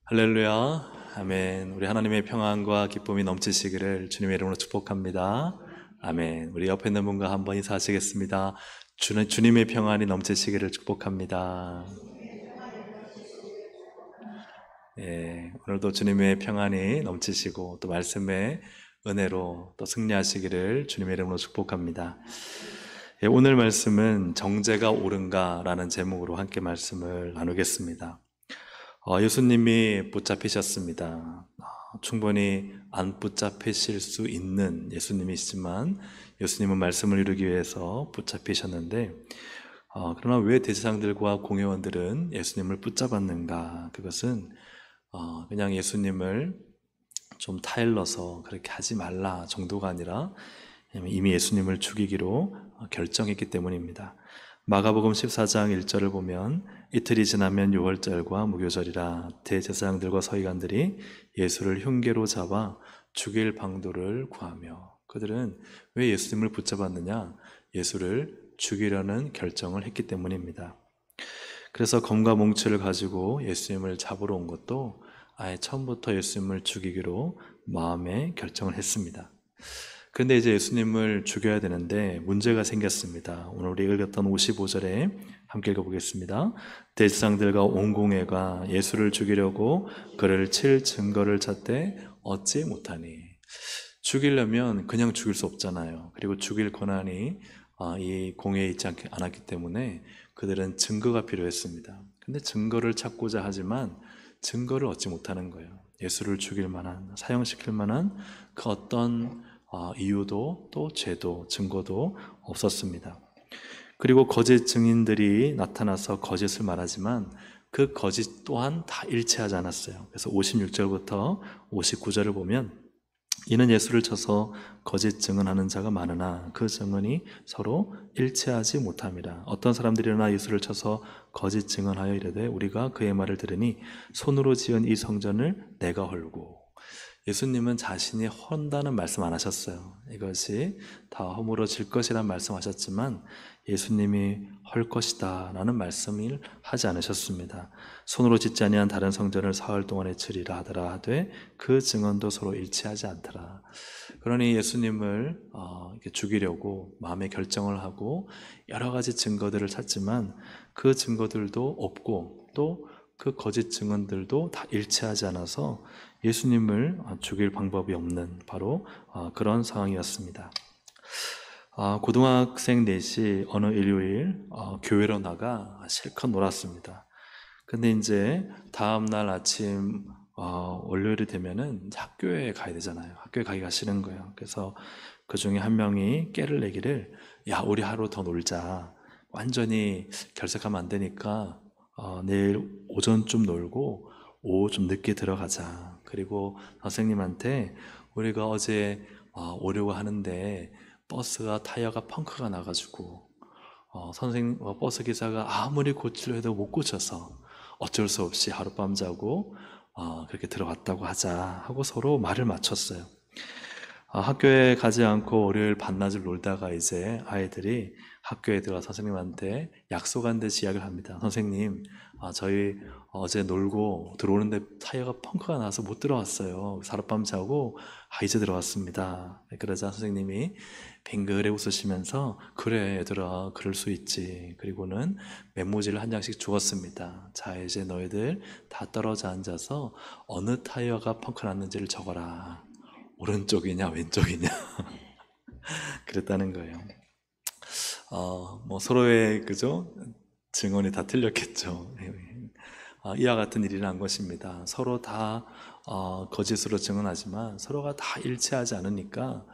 할렐루야, 아멘. 우리 하나님의 평안과 기쁨이 넘치시기를 주님의 이름으로 축복합니다. 아멘. 우리 옆에 있는 분과 한번 인사하시겠습니다. 주님의 평안이 넘치시기를 축복합니다. 예, 오늘도 주님의 평안이 넘치시고 또 말씀의 은혜로 또 승리하시기를 주님의 이름으로 축복합니다. 예, 오늘 말씀은 정죄가 옳은가라는 제목으로 함께 말씀을 나누겠습니다. 예수님이 붙잡히셨습니다. 충분히 안 붙잡히실 수 있는 예수님이시지만 예수님은 말씀을 이루기 위해서 붙잡히셨는데 그러나 왜 대제사장들과 공회원들은 예수님을 붙잡았는가? 그것은 그냥 예수님을 좀 타일러서 그렇게 하지 말라 정도가 아니라 이미 예수님을 죽이기로 결정했기 때문입니다. 마가복음 14장 1절을 보면 이틀이 지나면 유월절과 무교절이라 대제사장들과 서기관들이 예수를 흉계로 잡아 죽일 방도를 구하며, 그들은 왜 예수님을 붙잡았느냐? 예수를 죽이려는 결정을 했기 때문입니다. 그래서 검과 몽치를 가지고 예수님을 잡으러 온 것도 아예 처음부터 예수님을 죽이기로 마음에 결정을 했습니다. 그런데 이제 예수님을 죽여야 되는데 문제가 생겼습니다. 오늘 우리 읽었던 55절에 함께 읽어보겠습니다. 대제사장들과 온 공회가 예수를 죽이려고 그를 칠 증거를 찾되 얻지 못하니. 죽이려면 그냥 죽일 수 없잖아요. 그리고 죽일 권한이 이 공회에 있지 않았기 때문에 그들은 증거가 필요했습니다. 근데 증거를 찾고자 하지만 증거를 얻지 못하는 거예요. 예수를 죽일 만한, 사형시킬 만한 그 어떤 이유도 또 죄도 증거도 없었습니다. 그리고 거짓 증인들이 나타나서 거짓을 말하지만 그 거짓 또한 다 일치하지 않았어요. 그래서 56절부터 59절을 보면 이는 예수를 쳐서 거짓 증언하는 자가 많으나 그 증언이 서로 일치하지 못함이라. 어떤 사람들이 일어나 예수를 쳐서 거짓 증언하여 이르되 우리가 그의 말을 들으니 손으로 지은 이 성전을 내가 헐고. 예수님은 자신이 헐다는 말씀 안 하셨어요. 이것이 다 허물어질 것이란 말씀하셨지만 예수님이 헐 것이다 라는 말씀을 하지 않으셨습니다. 손으로 짓지 아니한 다른 성전을 사흘 동안에 치리라 하더라 하되 그 증언도 서로 일치하지 않더라. 그러니 예수님을 죽이려고 마음의 결정을 하고 여러 가지 증거들을 찾지만 그 증거들도 없고 또 그 거짓 증언들도 다 일치하지 않아서 예수님을 죽일 방법이 없는 바로 그런 상황이었습니다. 고등학생 넷이 어느 일요일 교회로 나가 실컷 놀았습니다. 근데 이제 다음날 아침 월요일이 되면은 학교에 가야 되잖아요. 학교에 가기가 싫은 거예요. 그래서 그 중에 한 명이 깨를 내기를, 야, 우리 하루 더 놀자. 완전히 결석하면 안 되니까 내일 오전쯤 놀고 오후 좀 늦게 들어가자. 그리고 선생님한테 우리가 어제 오려고 하는데 버스가 타이어가 펑크가 나가지고 버스 기사가 아무리 고치려 해도 못 고쳐서 어쩔 수 없이 하룻밤 자고 그렇게 들어갔다고 하자 하고 서로 말을 맞췄어요. 학교에 가지 않고 월요일 반나절 놀다가 이제 아이들이 학교에 들어가 선생님한테 약속한 듯이 이야기를 합니다. 선생님, 저희 어제 놀고 들어오는데 타이어가 펑크가 나서 못 들어왔어요. 하룻밤 자고 이제 들어왔습니다. 그러자 선생님이 뱅글에 웃으시면서 그래 얘들아, 그럴 수 있지. 그리고는 메모지를 한 장씩 주었습니다. 자, 이제 너희들 다 떨어져 앉아서 어느 타이어가 펑크 났는지를 적어라. 오른쪽이냐 왼쪽이냐 그랬다는 거예요. 뭐 서로의 그죠 증언이 다 틀렸겠죠. 이와 같은 일이 난 것입니다. 서로 다 거짓으로 증언하지만 서로가 다 일치하지 않으니까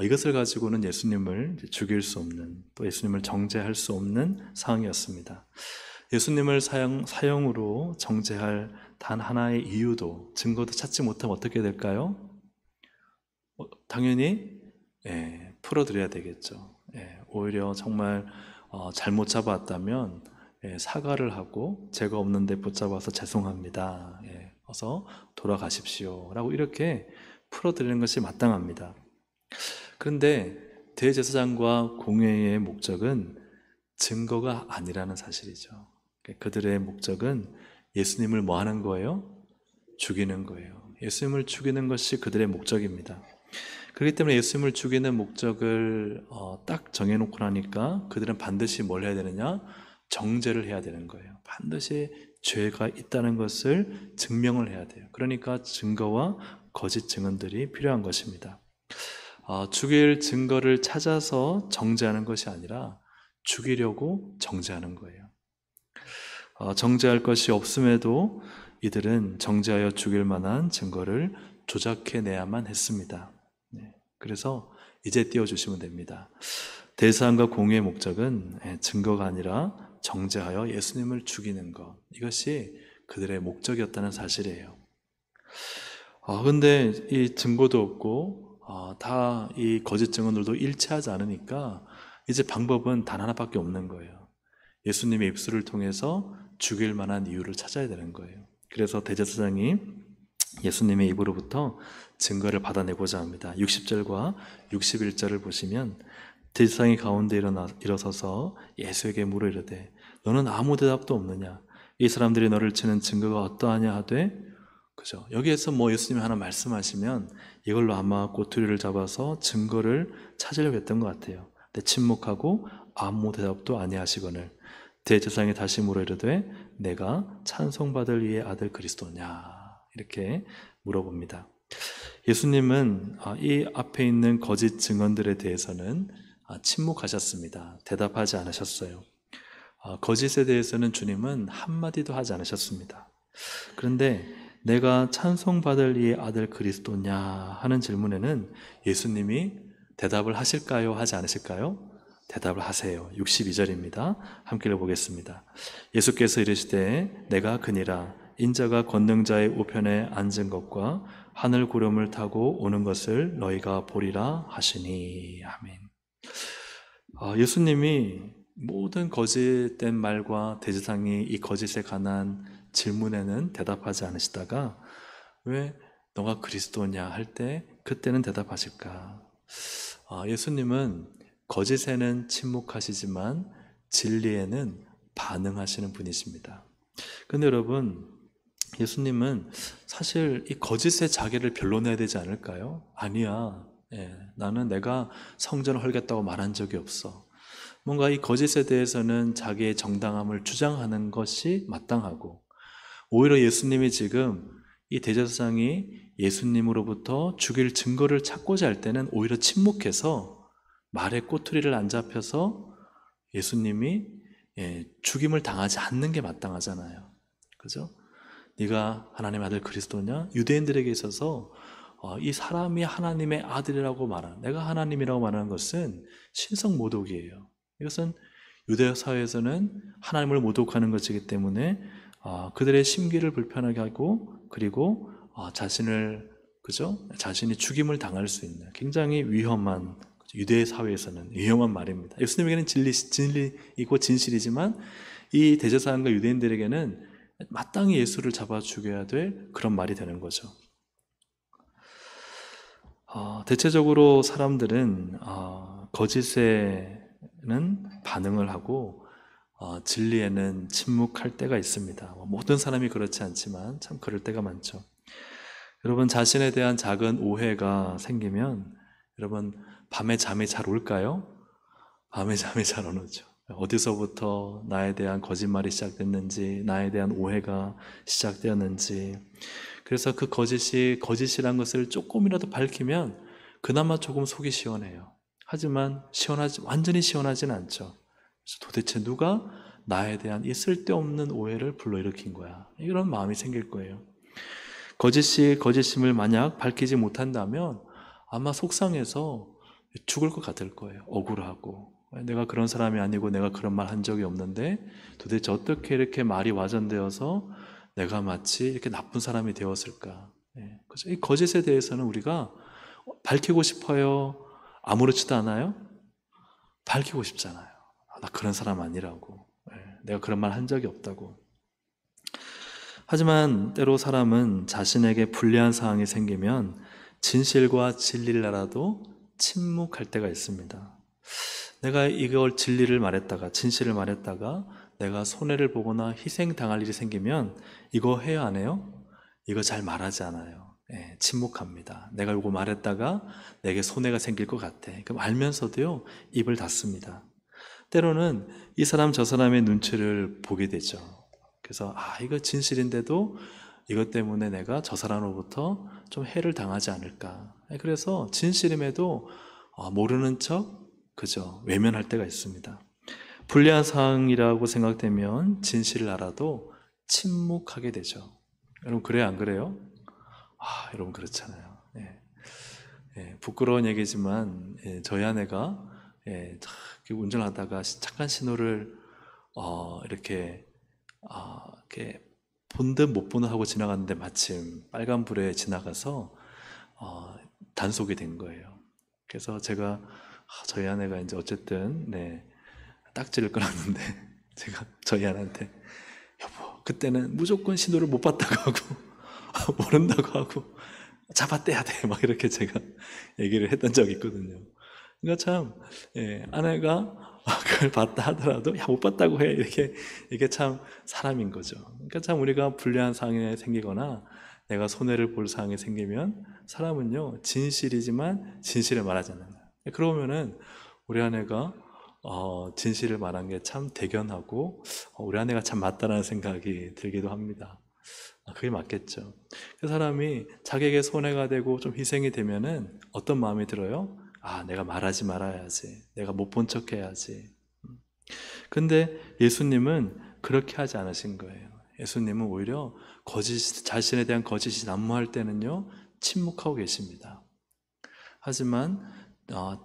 이것을 가지고는 예수님을 죽일 수 없는, 또 예수님을 정죄할 수 없는 상황이었습니다. 예수님을 사형으로 정죄할 단 하나의 이유도 증거도 찾지 못하면 어떻게 될까요? 당연히 풀어드려야 되겠죠. 오히려 정말 잘못 잡았다면 사과를 하고 죄가 없는데 붙잡아서 죄송합니다. 어서 돌아가십시오. 라고 이렇게 풀어드리는 것이 마땅합니다. 그런데 대제사장과 공회의 목적은 증거가 아니라는 사실이죠. 그들의 목적은 예수님을 뭐 하는 거예요? 죽이는 거예요. 예수님을 죽이는 것이 그들의 목적입니다. 그렇기 때문에 예수님을 죽이는 목적을 딱 정해놓고 나니까 그들은 반드시 뭘 해야 되느냐? 정죄를 해야 되는 거예요. 반드시 죄가 있다는 것을 증명을 해야 돼요. 그러니까 증거와 거짓 증언들이 필요한 것입니다. 죽일 증거를 찾아서 정죄하는 것이 아니라 죽이려고 정죄하는 거예요. 정죄할 것이 없음에도 이들은 정죄하여 죽일 만한 증거를 조작해내야만 했습니다. 그래서 이제 띄워주시면 됩니다. 대사함과 공유의 목적은 증거가 아니라 정죄하여 예수님을 죽이는 것, 이것이 그들의 목적이었다는 사실이에요. 근데 이 증거도 없고 다 이 거짓 증언들도 일치하지 않으니까 이제 방법은 단 하나밖에 없는 거예요. 예수님의 입술을 통해서 죽일 만한 이유를 찾아야 되는 거예요. 그래서 대제사장이 예수님의 입으로부터 증거를 받아내고자 합니다. 60절과 61절을 보시면 대제사장이 가운데 일어서서 예수에게 물어 이르되 너는 아무 대답도 없느냐? 이 사람들이 너를 치는 증거가 어떠하냐 하되, 그죠? 여기에서 예수님이 하나 말씀하시면 이걸로 아마 꼬투리를 잡아서 증거를 찾으려고 했던 것 같아요. 근데 침묵하고 아무 대답도 아니하시거늘 대제사장이 다시 물어 이르되 내가 찬송받을 이의 아들 그리스도냐? 이렇게 물어봅니다. 예수님은 이 앞에 있는 거짓 증언들에 대해서는 침묵하셨습니다. 대답하지 않으셨어요. 거짓에 대해서는 주님은 한마디도 하지 않으셨습니다. 그런데 내가 찬송받을 이의 아들 그리스도냐 하는 질문에는 예수님이 대답을 하실까요? 하지 않으실까요? 대답을 하세요. 62절입니다. 함께 읽어보겠습니다. 예수께서 이르시되 내가 그니라 인자가 권능자의 우편에 앉은 것과 하늘 구름을 타고 오는 것을 너희가 보리라 하시니. 아멘. 예수님이 모든 거짓된 말과 대제사장이 이 거짓에 관한 질문에는 대답하지 않으시다가 왜 너가 그리스도냐 할 때 그때는 대답하실까? 예수님은 거짓에는 침묵하시지만 진리에는 반응하시는 분이십니다. 근데 여러분, 예수님은 사실 이 거짓의 자기를 변론해야 되지 않을까요? 아니야. 나는 내가 성전을 헐겠다고 말한 적이 없어. 뭔가 이 거짓에 대해서는 자기의 정당함을 주장하는 것이 마땅하고, 오히려 예수님이 지금 이 대제사장이 예수님으로부터 죽일 증거를 찾고자 할 때는 오히려 침묵해서 말에 꼬투리를 안 잡혀서 예수님이 죽임을 당하지 않는 게 마땅하잖아요. 그죠? 네가 하나님의 아들 그리스도냐? 유대인들에게 있어서 이 사람이 하나님의 아들이라고 말하는, 내가 하나님이라고 말하는 것은 신성 모독이에요. 이것은 유대 사회에서는 하나님을 모독하는 것이기 때문에 그들의 심기를 불편하게 하고, 그리고 자신이 죽임을 당할 수 있는 굉장히 위험한, 유대 사회에서는 위험한 말입니다. 예수님에게는 진리이고 진실이지만 이 대제사장과 유대인들에게는 마땅히 예수를 잡아 죽여야 될 그런 말이 되는 거죠. 대체적으로 사람들은 거짓에는 반응을 하고 진리에는 침묵할 때가 있습니다. 모든 사람이 그렇지 않지만 참 그럴 때가 많죠. 여러분, 자신에 대한 작은 오해가 생기면 여러분 밤에 잠이 잘 올까요? 밤에 잠이 잘 안 오죠. 어디서부터 나에 대한 거짓말이 시작됐는지, 나에 대한 오해가 시작되었는지, 그래서 그 거짓이 거짓이란 것을 조금이라도 밝히면 그나마 조금 속이 시원해요. 하지만 완전히 시원하지는 않죠. 그래서 도대체 누가 나에 대한 이 쓸데없는 오해를 불러일으킨 거야, 이런 마음이 생길 거예요. 거짓이 거짓임을 만약 밝히지 못한다면 아마 속상해서 죽을 것 같을 거예요. 억울하고, 내가 그런 사람이 아니고 내가 그런 말 한 적이 없는데 도대체 어떻게 이렇게 말이 와전되어서 내가 마치 이렇게 나쁜 사람이 되었을까? 그래서 이 거짓에 대해서는 우리가 밝히고 싶어요? 아무렇지도 않아요? 밝히고 싶잖아요. 나 그런 사람 아니라고, 내가 그런 말 한 적이 없다고. 하지만 때로 사람은 자신에게 불리한 상황이 생기면 진실과 진리를 알아도 침묵할 때가 있습니다. 내가 이걸 진리를 말했다가, 진실을 말했다가 내가 손해를 보거나 희생당할 일이 생기면 이거 해요, 안 해요? 이거 잘 말하지 않아요. 예, 침묵합니다. 내가 이거 말했다가 내게 손해가 생길 것 같아. 그럼 알면서도요, 입을 닫습니다. 때로는 이 사람 저 사람의 눈치를 보게 되죠. 그래서 이거 진실인데도 이것 때문에 내가 저 사람으로부터 좀 해를 당하지 않을까. 그래서 진실임에도 모르는 척 그저 외면할 때가 있습니다. 불리한 상황이라고 생각되면 진실을 알아도 침묵하게 되죠. 여러분 그래요, 안 그래요? 여러분 그렇잖아요. 예. 예, 부끄러운 얘기지만 저희 아내가 운전하다가 잠깐 신호를 이렇게 본 듯 못 본 듯 하고 지나갔는데 마침 빨간불에 지나가서 단속이 된 거예요. 그래서 제가 저희 아내가 이제 어쨌든 딱지를 끊었는데 제가 저희 아내한테 여보 그때는 무조건 신호를 못 봤다고 하고 모른다고 하고 잡아떼야 돼 막 이렇게 제가 얘기를 했던 적이 있거든요. 그러니까 참 아내가 그걸 봤다 하더라도 야 못 봤다고 해 이렇게 이게 참 사람인 거죠. 그러니까 참 우리가 불리한 상황이 생기거나 내가 손해를 볼 상황이 생기면 사람은요 진실이지만 진실을 말하잖아요. 그러면은 우리 아내가 진실을 말한 게 참 대견하고 우리 아내가 참 맞다라는 생각이 들기도 합니다. 그게 맞겠죠. 그 사람이 자기에게 손해가 되고 좀 희생이 되면은 어떤 마음이 들어요? 내가 말하지 말아야지. 내가 못 본 척 해야지. 근데 예수님은 그렇게 하지 않으신 거예요. 예수님은 오히려 자신에 대한 거짓이 난무할 때는요, 침묵하고 계십니다. 하지만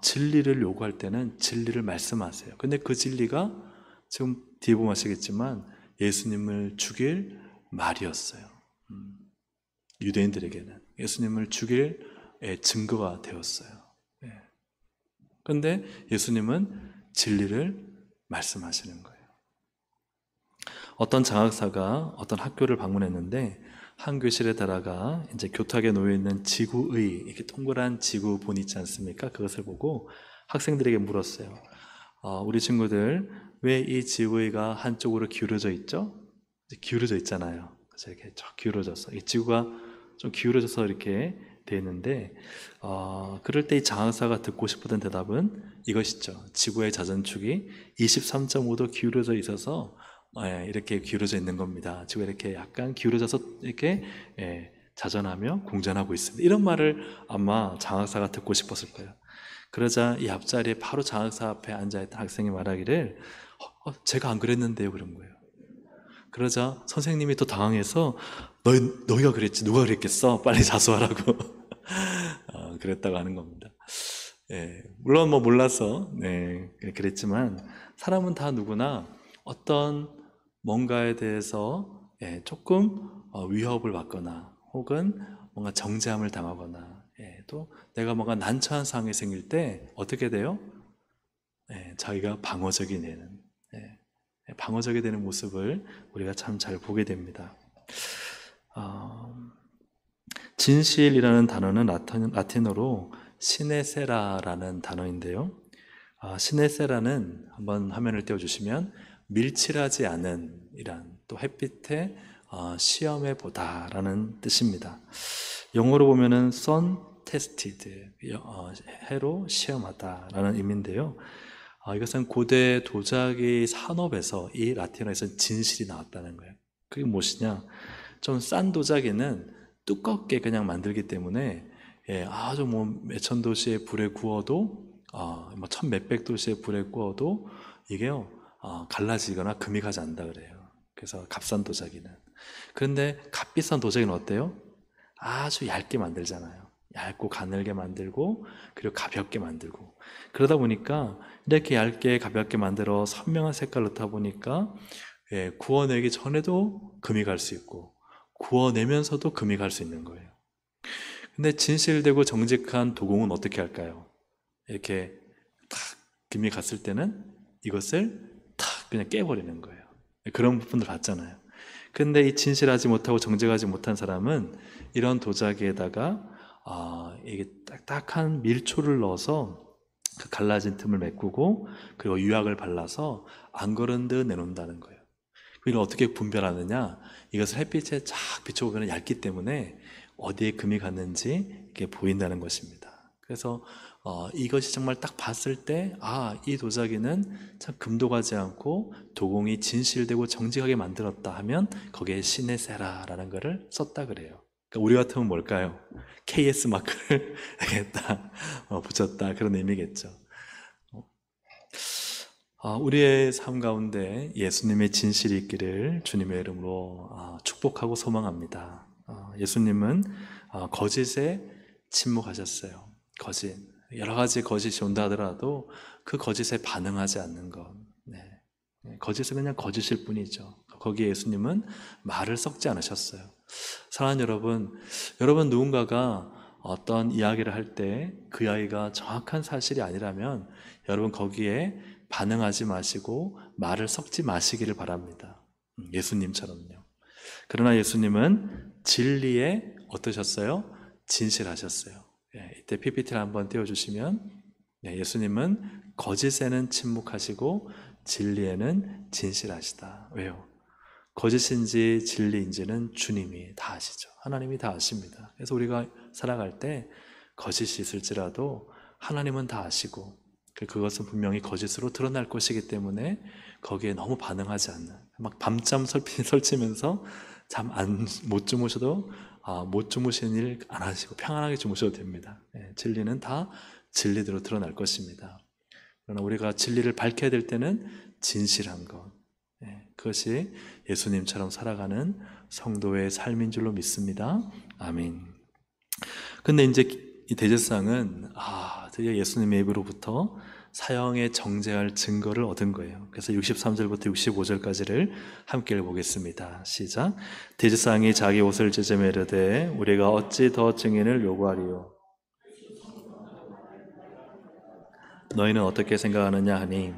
진리를 요구할 때는 진리를 말씀하세요. 근데 그 진리가 지금 뒤에 보면 아시겠지만 예수님을 죽일 말이었어요. 유대인들에게는 예수님을 죽일 증거가 되었어요. 그런데 예수님은 진리를 말씀하시는 거예요. 어떤 장학사가 어떤 학교를 방문했는데 한 교실에 다다가 이제 교탁에 놓여 있는 지구의 이렇게 동그란 지구본 있지 않습니까? 그것을 보고 학생들에게 물었어요. 우리 친구들 왜 이 지구의가 한쪽으로 기울어져 있죠? 기울어져 있잖아요. 그래서 이렇게 쭉 기울어져서 이 지구가 좀 기울어져서 이렇게 되어 있는데 그럴 때 이 장학사가 듣고 싶었던 대답은 이것이죠. 지구의 자전축이 23.5도 기울어져 있어서 이렇게 기울어져 있는 겁니다. 지구가 이렇게 약간 기울어져서 이렇게 자전하며 공전하고 있습니다. 이런 말을 아마 장학사가 듣고 싶었을 거예요. 그러자 이 앞자리에 바로 장학사 앞에 앉아있던 학생이 말하기를 제가 안 그랬는데요 그런 거예요. 그러자 선생님이 또 당황해서 너희가 그랬지 누가 그랬겠어 빨리 자수하라고 그랬다고 하는 겁니다. 물론 뭐 몰라서 그랬지만 사람은 다 누구나 어떤 뭔가에 대해서 조금 위협을 받거나 혹은 뭔가 정죄함을 당하거나 또 내가 뭔가 난처한 상황이 생길 때 어떻게 돼요? 자기가 방어적이 되는 방어적이 되는 모습을 우리가 참 잘 보게 됩니다. 진실이라는 단어는 라틴어로 시네세라라는 단어인데요. 시네세라는 한번 화면을 띄워주시면 밀칠하지 않은 이란 또 햇빛에 시험해 보다라는 뜻입니다. 영어로 보면은 sun tested 해로 시험하다라는 의미인데요. 이것은 고대 도자기 산업에서 이 라틴어에서 진실이 나왔다는 거예요. 그게 무엇이냐? 좀 싼 도자기는 두껍게 그냥 만들기 때문에 아주 뭐 몇천 도씨의 불에 구워도 뭐 천 몇백 도씨의 불에 구워도 이게요 갈라지거나 금이 가지 않는다 그래요. 그래서 값싼 도자기는. 그런데 값비싼 도자기는 어때요? 아주 얇게 만들잖아요. 얇고 가늘게 만들고 그리고 가볍게 만들고 그러다 보니까 이렇게 얇게 가볍게 만들어 선명한 색깔을 넣다 보니까 구워내기 전에도 금이 갈 수 있고 구워내면서도 금이 갈 수 있는 거예요. 근데 진실되고 정직한 도공은 어떻게 할까요? 이렇게 탁 금이 갔을 때는 이것을 탁 그냥 깨버리는 거예요. 그런 부분들 봤잖아요. 근데 이 진실하지 못하고 정직하지 못한 사람은 이런 도자기에다가 이게 딱딱한 밀초를 넣어서 그 갈라진 틈을 메꾸고 그리고 유약을 발라서 안 거른 듯 내놓는다는 거예요. 우리는 어떻게 분별하느냐? 이것을 햇빛에 쫙 비춰보면 얇기 때문에 어디에 금이 갔는지 이게 보인다는 것입니다. 그래서 이것이 정말 딱 봤을 때, 이 도자기는 참 금도 가지 않고 도공이 진실되고 정직하게 만들었다 하면 거기에 시네세라라는 것을 썼다 그래요. 그러니까 우리 같으면 뭘까요? KS 마크를 딱 붙였다, 그런 의미겠죠. 우리의 삶 가운데 예수님의 진실이 있기를 주님의 이름으로 축복하고 소망합니다. 예수님은 거짓에 침묵하셨어요. 거짓, 여러 가지 거짓이 온다 하더라도 그 거짓에 반응하지 않는 것. 거짓은 그냥 거짓일 뿐이죠. 거기에 예수님은 말을 섞지 않으셨어요. 사랑하는 여러분 누군가가 어떤 이야기를 할 때 그 이야기가 정확한 사실이 아니라면 여러분 거기에 반응하지 마시고 말을 섞지 마시기를 바랍니다. 예수님처럼요. 그러나 예수님은 진리에 어떠셨어요? 진실하셨어요. 이때 PPT를 한번 띄워주시면, 예수님은 거짓에는 침묵하시고 진리에는 진실하시다. 왜요? 거짓인지 진리인지는 주님이 다 아시죠. 하나님이 다 아십니다. 그래서 우리가 살아갈 때 거짓이 있을지라도 하나님은 다 아시고 그것은 분명히 거짓으로 드러날 것이기 때문에 거기에 너무 반응하지 않는, 막 밤잠 설치면서 못 주무셔도 못 주무시는 일 안 하시고 평안하게 주무셔도 됩니다. 진리는 다 진리대로 드러날 것입니다. 그러나 우리가 진리를 밝혀야 될 때는 진실한 것, 그것이 예수님처럼 살아가는 성도의 삶인 줄로 믿습니다. 아멘. 근데 이제 이 대제사장은 드디어 예수님의 입으로부터 사형에 정죄할 증거를 얻은 거예요. 그래서 63절부터 65절까지를 함께 읽어보겠습니다. 시작. 대제사장이 자기 옷을 찢으며 이르되 우리가 어찌 더 증인을 요구하리요? 너희는 어떻게 생각하느냐 하니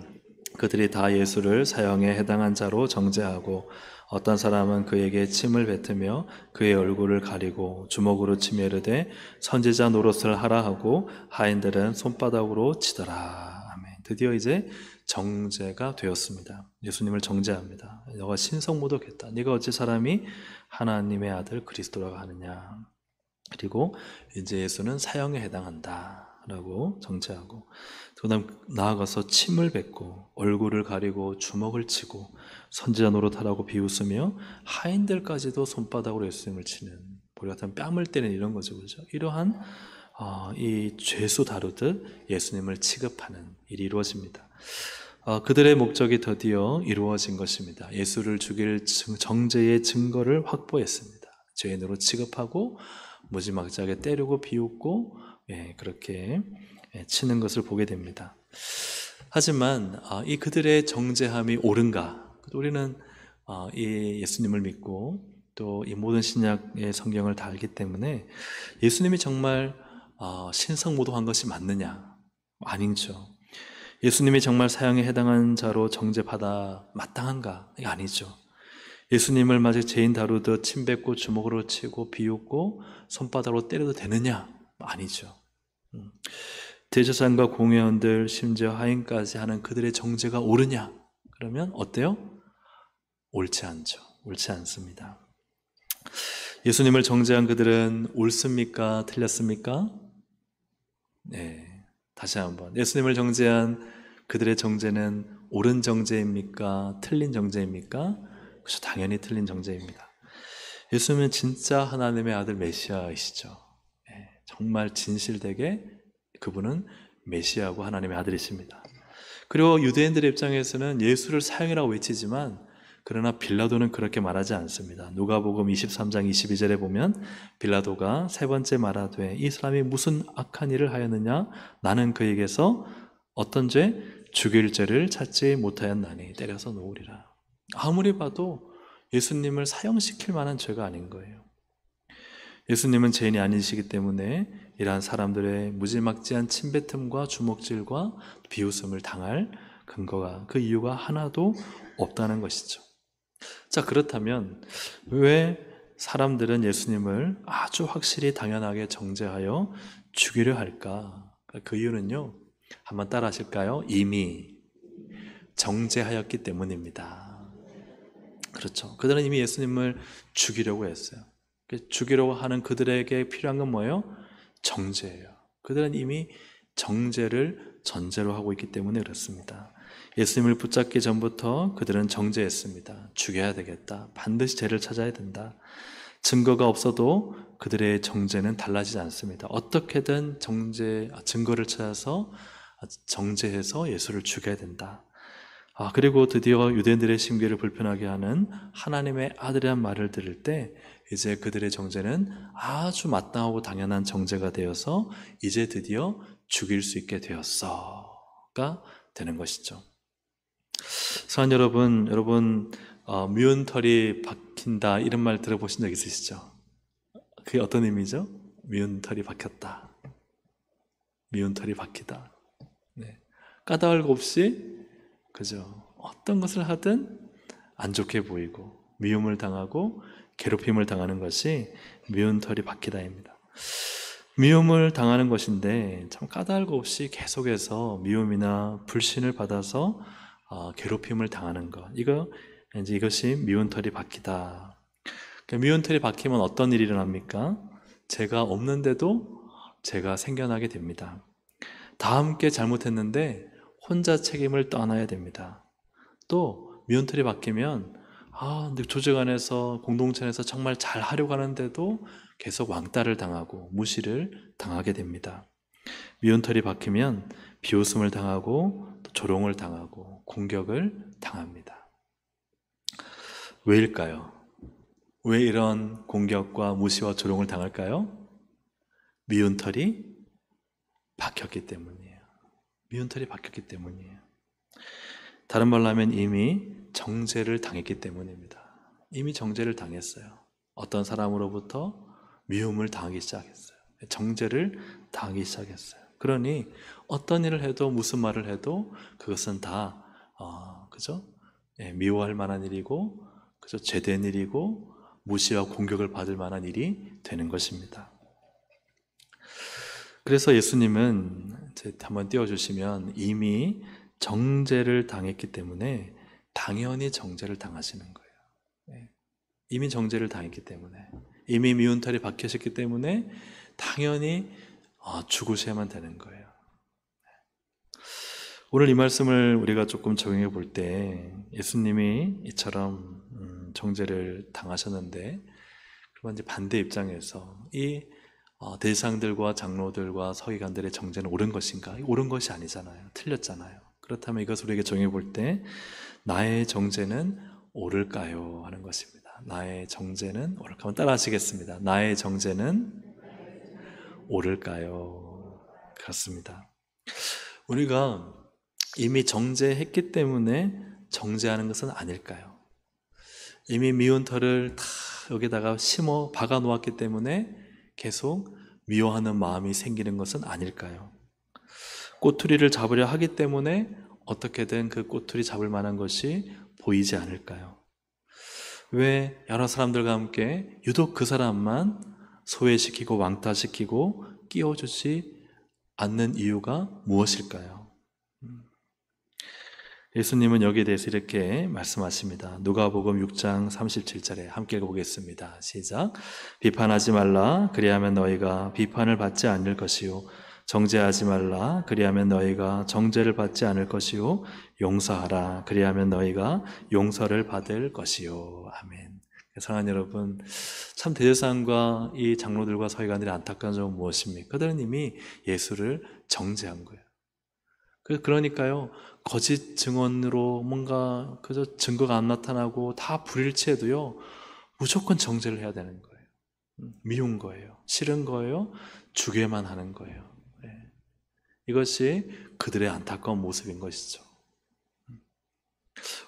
그들이 다 예수를 사형에 해당한 자로 정죄하고 어떤 사람은 그에게 침을 뱉으며 그의 얼굴을 가리고 주먹으로 치며 이르되 선지자 노릇을 하라 하고 하인들은 손바닥으로 치더라. 아멘. 드디어 이제 정죄가 되었습니다. 예수님을 정죄합니다. 너가 신성모독했다. 네가 어찌 사람이 하나님의 아들 그리스도라고 하느냐. 그리고 이제 예수는 사형에 해당한다 라고 정죄하고, 그 다음 나아가서 침을 뱉고 얼굴을 가리고 주먹을 치고 선지자 노릇하라고 비웃으며 하인들까지도 손바닥으로 예수님을 치는, 우리 같으면 뺨을 때리는 이런 거죠. 그렇죠? 이러한 이 죄수 다루듯 예수님을 취급하는 일이 이루어집니다. 그들의 목적이 드디어 이루어진 것입니다. 예수를 죽일 정죄의 증거를 확보했습니다. 죄인으로 취급하고 무지막지하게 때리고 비웃고 그렇게 치는 것을 보게 됩니다. 하지만 이 그들의 정죄함이 옳은가? 우리는 이 예수님을 믿고 또 이 모든 신약의 성경을 다 알기 때문에 예수님이 정말 신성모독한 것이 맞느냐? 아니죠. 예수님이 정말 사형에 해당한 자로 정죄받아 마땅한가? 이게 아니죠. 예수님을 마치 죄인 다루듯 침뱉고 주먹으로 치고 비웃고 손바닥으로 때려도 되느냐? 아니죠. 대제사장과 공회원들 심지어 하인까지 하는 그들의 정죄가 옳으냐? 그러면 어때요? 옳지 않죠. 옳지 않습니다. 예수님을 정죄한 그들은 옳습니까? 틀렸습니까? 다시 한번, 예수님을 정죄한 그들의 정죄는 옳은 정죄입니까? 틀린 정죄입니까? 그렇죠. 당연히 틀린 정죄입니다. 예수님은 진짜 하나님의 아들 메시아이시죠. 정말 진실되게 그분은 메시아고 하나님의 아들이십니다. 그리고 유대인들의 입장에서는 예수를 사형이라고 외치지만, 그러나 빌라도는 그렇게 말하지 않습니다. 누가복음 23장 22절에 보면 빌라도가 세 번째 말하되 이 사람이 무슨 악한 일을 하였느냐? 나는 그에게서 어떤 죄? 죽일 죄를 찾지 못하였나니 때려서 놓으리라. 아무리 봐도 예수님을 사형시킬 만한 죄가 아닌 거예요. 예수님은 죄인이 아니시기 때문에 이러한 사람들의 무지막지한 침뱉음과 주먹질과 비웃음을 당할 근거가, 그 이유가 하나도 없다는 것이죠. 자, 그렇다면 왜 사람들은 예수님을 아주 확실히 당연하게 정죄하여 죽이려 할까? 그 이유는요, 한번 따라 하실까요? 이미 정죄하였기 때문입니다. 그렇죠. 그들은 이미 예수님을 죽이려고 했어요. 죽이려고 하는 그들에게 필요한 건 뭐예요? 정죄예요. 그들은 이미 정죄를 전제로 하고 있기 때문에 그렇습니다. 예수님을 붙잡기 전부터 그들은 정죄했습니다. 죽여야 되겠다. 반드시 죄를 찾아야 된다. 증거가 없어도 그들의 정죄는 달라지지 않습니다. 어떻게든 증거를 찾아서 정죄해서 예수를 죽여야 된다. 그리고 드디어 유대인들의 심기를 불편하게 하는 하나님의 아들이란 말을 들을 때 이제 그들의 정죄는 아주 마땅하고 당연한 정죄가 되어서 이제 드디어 죽일 수 있게 되었어가 되는 것이죠. 사랑하는 여러분 미운 털이 박힌다 이런 말 들어보신 적 있으시죠? 그게 어떤 의미죠? 미운 털이 박혔다. 미운 털이 박히다. 네. 까닭 없이 그죠? 어떤 것을 하든 안 좋게 보이고 미움을 당하고 괴롭힘을 당하는 것이 미운 털이 박히다입니다. 미움을 당하는 것인데 참 까닭 없이 계속해서 미움이나 불신을 받아서 괴롭힘을 당하는 것, 이것이 미운 털이 박히다. 미운 털이 박히면 어떤 일이 일어납니까? 죄가 없는데도 죄가 생겨나게 됩니다. 다 함께 잘못했는데 혼자 책임을 떠나야 됩니다. 또 미운 털이 박히면 근데 조직 안에서 공동체 안에서 정말 잘 하려고 하는데도 계속 왕따를 당하고 무시를 당하게 됩니다. 미운 털이 박히면 비웃음을 당하고 또 조롱을 당하고 공격을 당합니다. 왜일까요? 왜 이런 공격과 무시와 조롱을 당할까요? 미운 털이 박혔기 때문이에요. 미운 털이 박혔기 때문이에요. 다른 말로 하면 이미 정죄를 당했기 때문입니다. 이미 정죄를 당했어요. 어떤 사람으로부터 미움을 당하기 시작했어요. 정죄를 당하기 시작했어요. 그러니 어떤 일을 해도 무슨 말을 해도 그것은 다 그죠? 미워할 만한 일이고 그죠? 죄된 일이고 무시와 공격을 받을 만한 일이 되는 것입니다. 그래서 예수님은 한번 띄워주시면 이미 정죄를 당했기 때문에 당연히 정죄를 당하시는 거예요. 이미 정죄를 당했기 때문에 이미 미운 털이 박히셨기 때문에 당연히 죽으셔야만 되는 거예요. 오늘 이 말씀을 우리가 조금 적용해 볼 때 예수님이 이처럼 정죄를 당하셨는데 그러면 이제 반대 입장에서 이 대상들과 장로들과 서기관들의 정죄는 옳은 것인가? 옳은 것이 아니잖아요. 틀렸잖아요. 그렇다면 이것을 우리에게 적용해 볼 때 나의 정죄는 옳을까요? 하는 것입니다. 나의 정죄는 옳을까요? 한번 따라 하시겠습니다. 나의 정죄는 옳을까요? 그렇습니다. 우리가 이미 정죄했기 때문에 정죄하는 것은 아닐까요? 이미 미운 털을 다 여기다가 심어 박아 놓았기 때문에 계속 미워하는 마음이 생기는 것은 아닐까요? 꼬투리를 잡으려 하기 때문에 어떻게든 그 꼬투리 잡을 만한 것이 보이지 않을까요? 왜 여러 사람들과 함께 유독 그 사람만 소외시키고 왕따시키고 끼워주지 않는 이유가 무엇일까요? 예수님은 여기에 대해서 이렇게 말씀하십니다. 누가복음 6장 37절에 함께 읽어보겠습니다. 시작. 비판하지 말라. 그리하면 너희가 비판을 받지 않을 것이요. 정죄하지 말라. 그리하면 너희가 정죄를 받지 않을 것이요. 용서하라. 그리하면 너희가 용서를 받을 것이요. 아멘. 사랑하는 여러분, 참 대제사장과 이 장로들과 서기관들의 안타까운 점은 무엇입니까? 그들은 이미 예수를 정죄한 거예요. 그러니까요, 거짓 증언으로 뭔가 그저 증거가 안 나타나고 다 불일치해도요 무조건 정죄를 해야 되는 거예요. 미운 거예요. 싫은 거예요. 죽여야만 하는 거예요. 이것이 그들의 안타까운 모습인 것이죠.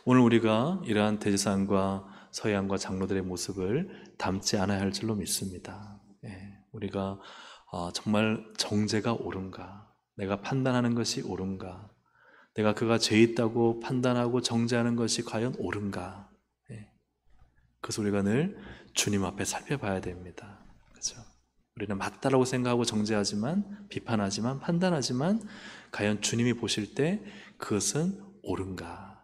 오늘 우리가 이러한 대제사장과 서기관과 장로들의 모습을 담지 않아야 할 줄로 믿습니다. 우리가 정말 정죄가 옳은가, 내가 판단하는 것이 옳은가, 내가 그가 죄 있다고 판단하고 정죄하는 것이 과연 옳은가, 그것을 우리가 늘 주님 앞에 살펴봐야 됩니다. 그렇죠? 우리는 맞다라고 생각하고 정죄하지만, 비판하지만, 판단하지만 과연 주님이 보실 때 그것은 옳은가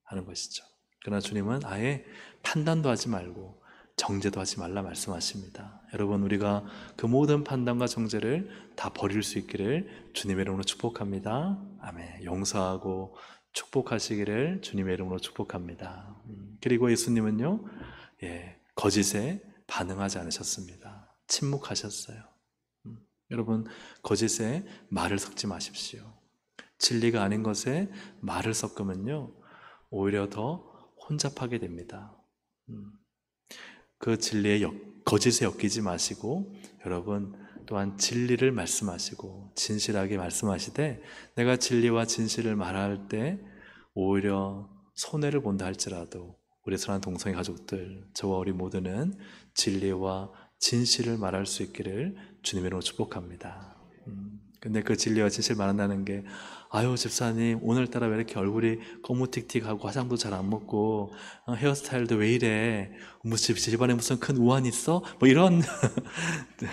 하는 것이죠. 그러나 주님은 아예 판단도 하지 말고 정죄도 하지 말라 말씀하십니다. 여러분, 우리가 그 모든 판단과 정죄를 다 버릴 수 있기를 주님의 이름으로 축복합니다. 아멘. 용서하고 축복하시기를 주님의 이름으로 축복합니다. 그리고 예수님은요, 거짓에 반응하지 않으셨습니다. 침묵하셨어요. 여러분, 거짓에 말을 섞지 마십시오. 진리가 아닌 것에 말을 섞으면요, 오히려 더 혼잡하게 됩니다. 그 진리에 거짓에 엮이지 마시고, 여러분 또한 진리를 말씀하시고 진실하게 말씀하시되, 내가 진리와 진실을 말할 때 오히려 손해를 본다 할지라도 우리 사랑하는 동성애 가족들, 저와 우리 모두는 진리와 진실을 말할 수 있기를 주님의 이름으로 축복합니다. 근데 그 진리와 진실을 말한다는 게, 아유 집사님 오늘따라 왜 이렇게 얼굴이 거무틱틱하고 화장도 잘 안 먹고 헤어스타일도 왜 이래, 무슨 집안에 무슨 큰 우환 있어? 뭐 이런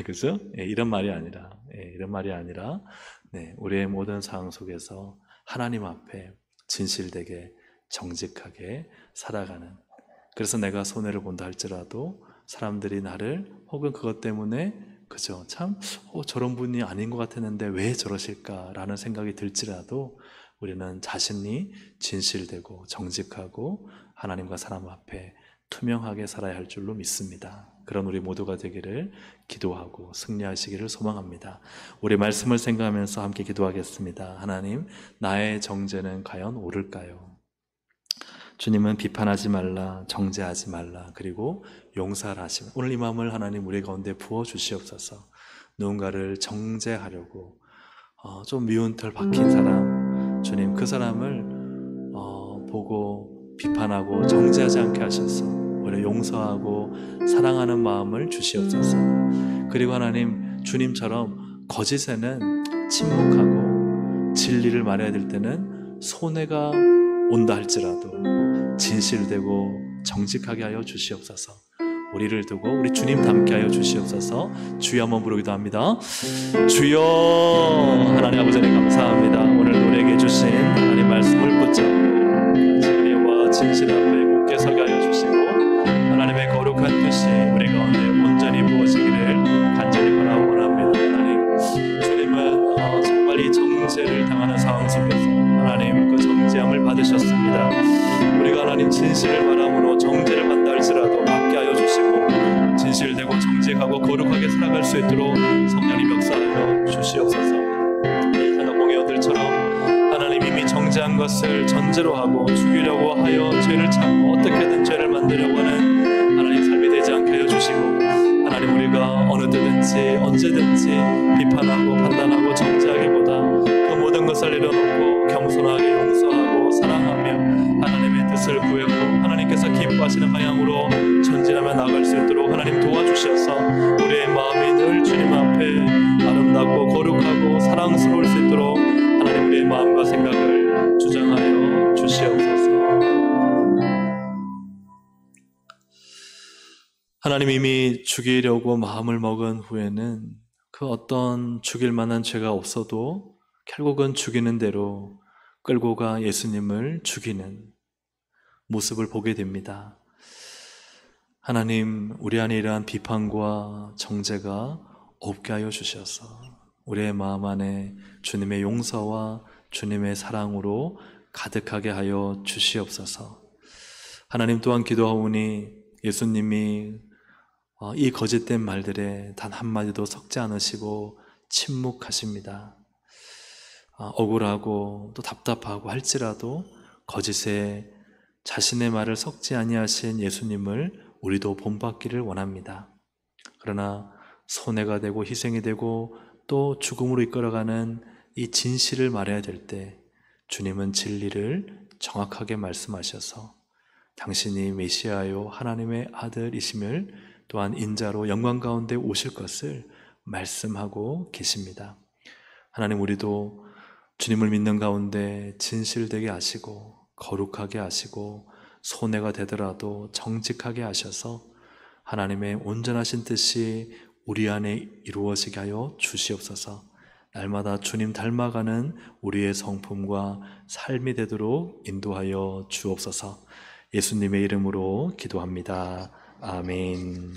그죠? 이런 말이 아니라, 이런 말이 아니라, 우리의 모든 상황 속에서 하나님 앞에 진실되게 정직하게 살아가는, 그래서 내가 손해를 본다 할지라도 사람들이 나를 혹은 그것 때문에 그죠, 참 저런 분이 아닌 것 같았는데 왜 저러실까라는 생각이 들지라도 우리는 자신이 진실되고 정직하고 하나님과 사람 앞에 투명하게 살아야 할 줄로 믿습니다. 그런 우리 모두가 되기를 기도하고 승리하시기를 소망합니다. 우리 말씀을 생각하면서 함께 기도하겠습니다. 하나님, 나의 정죄는 과연 옳을까요? 주님은 비판하지 말라, 정죄하지 말라, 그리고 용서를 하시면, 오늘 이 마음을 하나님 우리 가운데 부어주시옵소서. 누군가를 정죄하려고 좀 미운 털 박힌 사람, 주님 그 사람을 보고 비판하고 정죄하지 않게 하셔서 오히려 용서하고 사랑하는 마음을 주시옵소서. 그리고 하나님, 주님처럼 거짓에는 침묵하고 진리를 말해야 될 때는 손해가 온다 할지라도 진실되고 정직하게 하여 주시옵소서. 우리를 두고 우리 주님 닮게 하여 주시옵소서. 주여 한번 부르기도 합니다. 주여. 하나님 아버지 감사합니다. 오늘 노래에게 주신 하나님 말씀을 붙잡고 진리와 진실 앞에 굳게 서게 하여 주시고, 하나님의 거룩한 뜻이 우리 가운데 온전히 부어지기를 간절히 바라고 원합니다. 하나님, 주님은 정말 이 정죄를 당하는 상황 속에서 하나님 그 정죄함을 받으셨습니다. 우리가 하나님 진실을 말함으로 정죄를 받다 할지라도 받게 하여 주시고, 진실되고 정직하고 거룩하게 살아갈 수 있도록 성령님 역사하여 주시옵소서. 사도 공회원들처럼 하나님 이미 정죄한 것을 전제로 하고 죽이려고 하여 죄를 참고 어떻게든 죄를 만들려고 하는 하나님 삶이 되지 않게 하여 주시고, 하나님 우리가 어느 때든지 언제든지 비판하고 판단하고 정죄하기보다 그 모든 것을 내려놓고 겸손하게 용서하고 사랑하며 하나님의 뜻을 구하고 하나님께서 기뻐하시는 방향으로 전진하며 나아갈 수 있도록 하나님 도와주셔서 우리의 마음이 늘 주님 앞에 아름답고 거룩하고 사랑스러울 수 있도록 하나님 우리의 마음과 생각을 주장하여 주시옵소서. 하나님, 이미 죽이려고 마음을 먹은 후에는 그 어떤 죽일 만한 죄가 없어도 결국은 죽이는 대로 끌고 가 예수님을 죽이는 모습을 보게 됩니다. 하나님, 우리 안에 이러한 비판과 정죄가 없게 하여 주셔서 우리의 마음 안에 주님의 용서와 주님의 사랑으로 가득하게 하여 주시옵소서. 하나님, 또한 기도하오니 예수님이 이 거짓된 말들에 단 한마디도 섞지 않으시고 침묵하십니다. 억울하고 또 답답하고 할지라도 거짓에 자신의 말을 섞지 아니하신 예수님을 우리도 본받기를 원합니다. 그러나 손해가 되고 희생이 되고 또 죽음으로 이끌어가는 이 진실을 말해야 될 때 주님은 진리를 정확하게 말씀하셔서 당신이 메시아요 하나님의 아들이심을, 또한 인자로 영광 가운데 오실 것을 말씀하고 계십니다. 하나님, 우리도 주님을 믿는 가운데 진실되게 하시고 거룩하게 하시고 손해가 되더라도 정직하게 하셔서 하나님의 온전하신 뜻이 우리 안에 이루어지게 하여 주시옵소서. 날마다 주님 닮아가는 우리의 성품과 삶이 되도록 인도하여 주옵소서. 예수님의 이름으로 기도합니다. 아멘.